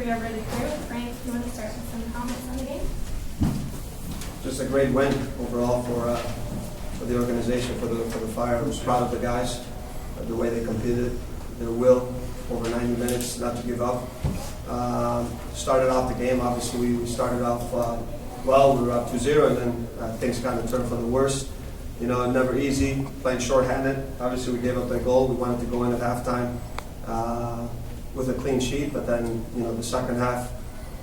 three over the crew. Frank, you want to start with some comments on the game? Just a great win overall for the organization, for the Fire. I was proud of the guys, the way they competed, their will over 90 minutes not to give up. Started off the game, obviously we started off well, we were up 2-0, and then things kind of turned for the worse. You know, never easy, playing shorthanded. Obviously we gave up that goal. We wanted to go in at halftime with a clean sheet, but then, you know, the second half,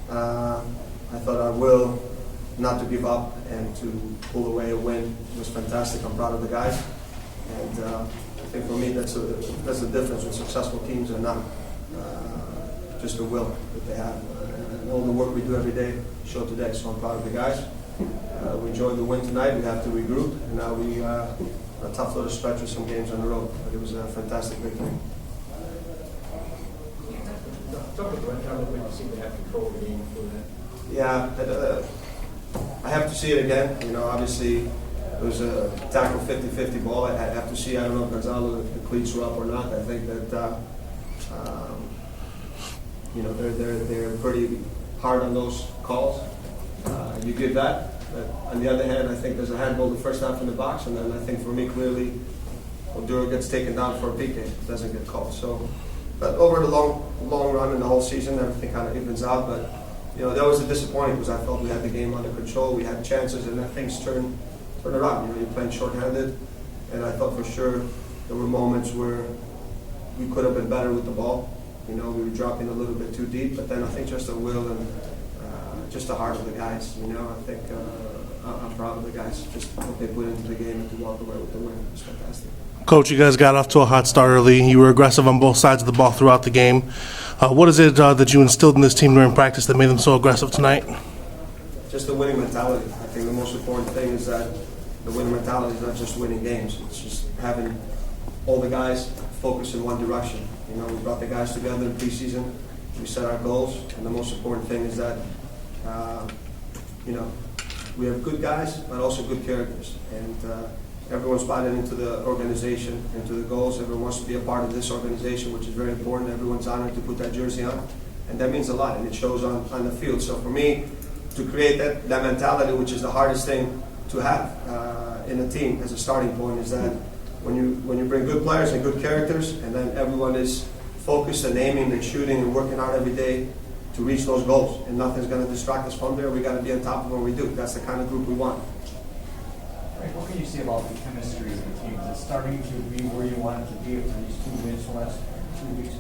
I thought our will not to give up and to pull away a win was fantastic. I'm proud of the guys, and I think for me that's the difference with successful teams and not just the will that they have. And all the work we do every day showed today, so I'm proud of the guys. We enjoyed the win tonight. We have to regroup, and now we a tough little stretch with some games on the road, but it was a fantastic victory. Talk about how you seem to have control of the game for that. Yeah, I have to see it again. You know, obviously it was a tackle 50-50 ball. I have to see. I don't know if Gonzalo, if the cleats were up or not. I think that you know, they're pretty hard on those calls. You give that. But on the other hand, I think there's a handball the first half in the box, and then I think for me clearly, Oduro gets taken down for a PK. It doesn't get called. So, but over the long run in the whole season, everything kind of evens out. But you know, that was a disappointing because I felt we had the game under control. We had chances, and then things turn around. You know, you're playing shorthanded, and I thought for sure there were moments where we could have been better with the ball. You know, we were dropping a little bit too deep, but then I think just the will and just the heart of the guys. You know, I think I'm proud of the guys. Just what they put into the game and to walk away with the win was fantastic. Coach, you guys got off to a hot start early. You were aggressive on both sides of the ball throughout the game. What is it that you instilled in this team during practice that made them so aggressive tonight? Just the winning mentality. I think the most important thing is that the winning mentality is not just winning games. It's just having all the guys focus in one direction. You know, we brought the guys together in preseason. We set our goals, and the most important thing is that you know, we have good guys, but also good characters, and everyone's bought into the organization, into the goals. Everyone wants to be a part of this organization, which is very important. Everyone's honored to put that jersey on, and that means a lot, and it shows on the field. So for me, to create that mentality, which is the hardest thing to have in a team as a starting point, is that when you bring good players and good characters, and then everyone is focused and aiming and shooting and working hard every day to reach those goals, and nothing's going to distract us from there. We got to be on top of what we do. That's the kind of group we want. Frank, what can you say about the chemistry of the team? Is it starting to be where you want it to be after these 2 wins the last 2 weeks?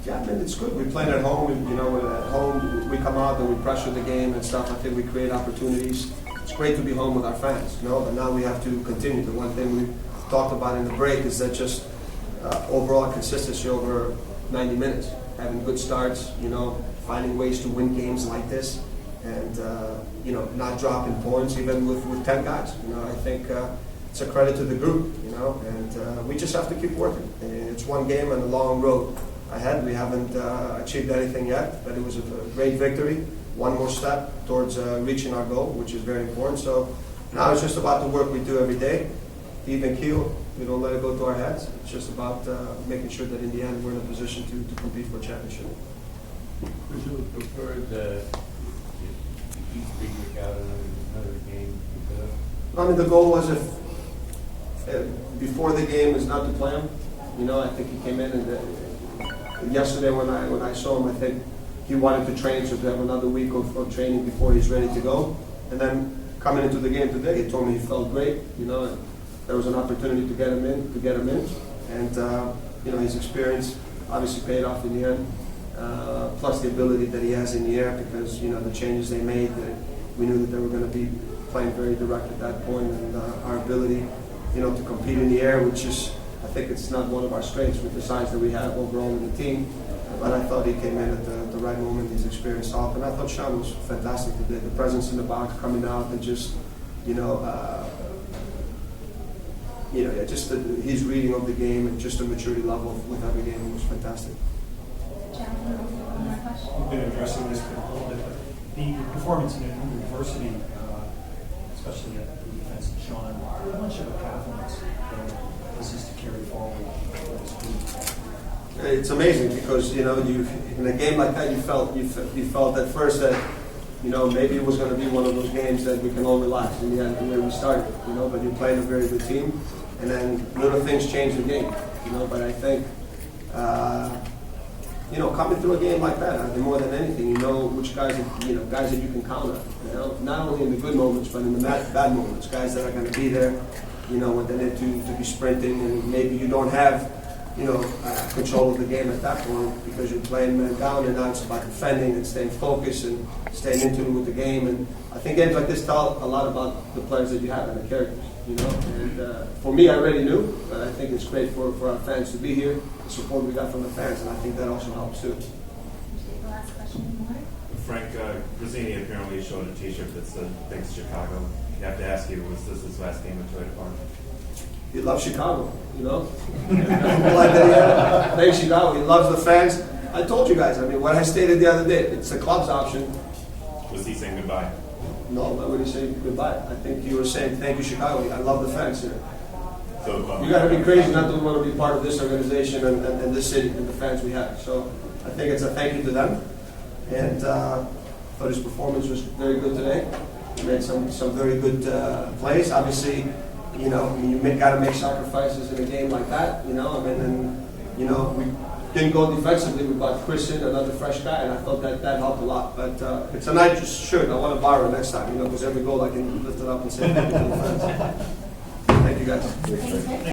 Yeah, I mean, it's good. We play at home. You know, at home we come out and we pressure the game and stuff. I think we create opportunities. It's great to be home with our fans, you know. But now we have to continue. The one thing we talked about in the break is that just overall consistency over 90 minutes, having good starts. You know, finding ways to win games like this, and you know, not dropping points even with 10 guys. You know, I think it's a credit to the group. You know, and we just have to keep working. It's one game and a long road ahead. We haven't achieved anything yet, but it was a great victory. One more step towards reaching our goal, which is very important. So now it's just about the work we do every day. Even keel, we don't let it go to our heads. It's just about making sure that in the end we're in a position to compete for a championship. Would you have preferred to keep Friedrich out another game? I mean, the goal was if before the game is not to play him. You know, I think he came in and yesterday when I saw him, I think he wanted to train, so to have another week of training before he's ready to go. And then coming into the game today, he told me he felt great. You know, and there was an opportunity to get him in, and you know, his experience obviously paid off in the end. Plus the ability that he has in the air, because you know the changes they made, we knew that they were going to be playing very direct at that point, and our ability, you know, to compete in the air, which is, I think it's not one of our strengths with the size that we have overall in the team. But I thought he came in at the right moment. His experience helped, and I thought Sean was fantastic today. The presence in the box, coming out, and just you know, just his reading of the game and just the maturity level with every game was fantastic. You've been addressing this a little bit, but the performance in adversity, especially at the defense of Sean, how much of a confidence is this to carry forward for this week? It's amazing because, you know, you in a game like that, you felt at first that, you know, maybe it was going to be one of those games that we can all relax in the end, the way we started, you know, but you're playing a very good team, and then little things change the game, you know, but I think, you know, coming through a game like that, I think more than anything, you know which guys, you know, guys that you can count on, you know, not only in the good moments, but in the bad moments, guys that are going to be there, you know, when they need to be sprinting, and maybe you don't have, you know, control of the game at that point because you're playing man down, and now it's about defending and staying focused and staying into it with the game. And I think games like this tell a lot about the players that you have and the characters, you know. And for me, I already knew, but I think it's great for our fans to be here, the support we got from the fans, and I think that also helps too. Take the last question more. Frank Grazzini apparently showed a T-shirt that said "Thanks Chicago." I have to ask you, was this his last game at Toyota Park? He loves Chicago, you know. Thanks Chicago. He loves the fans. I told you guys. I mean, what I stated the other day, it's the club's option. Was he saying goodbye? No, why would he say goodbye? I think you were saying thank you Chicago. I love the fans here. So, You got to be crazy not to want to be part of this organization and this city and the fans we have. So I think it's a thank you to them. And thought his performance was very good today. He made some very good plays. Obviously, you know, you got to make sacrifices in a game like that. You know, I mean, and you know, we didn't go defensively. We got Chris in, another fresh guy, and I thought that helped a lot. But it's a nice shirt. I want to borrow it next time. You know, because every goal I can lift it up and say thank you to the fans. Thank you guys. Thanks, Vic.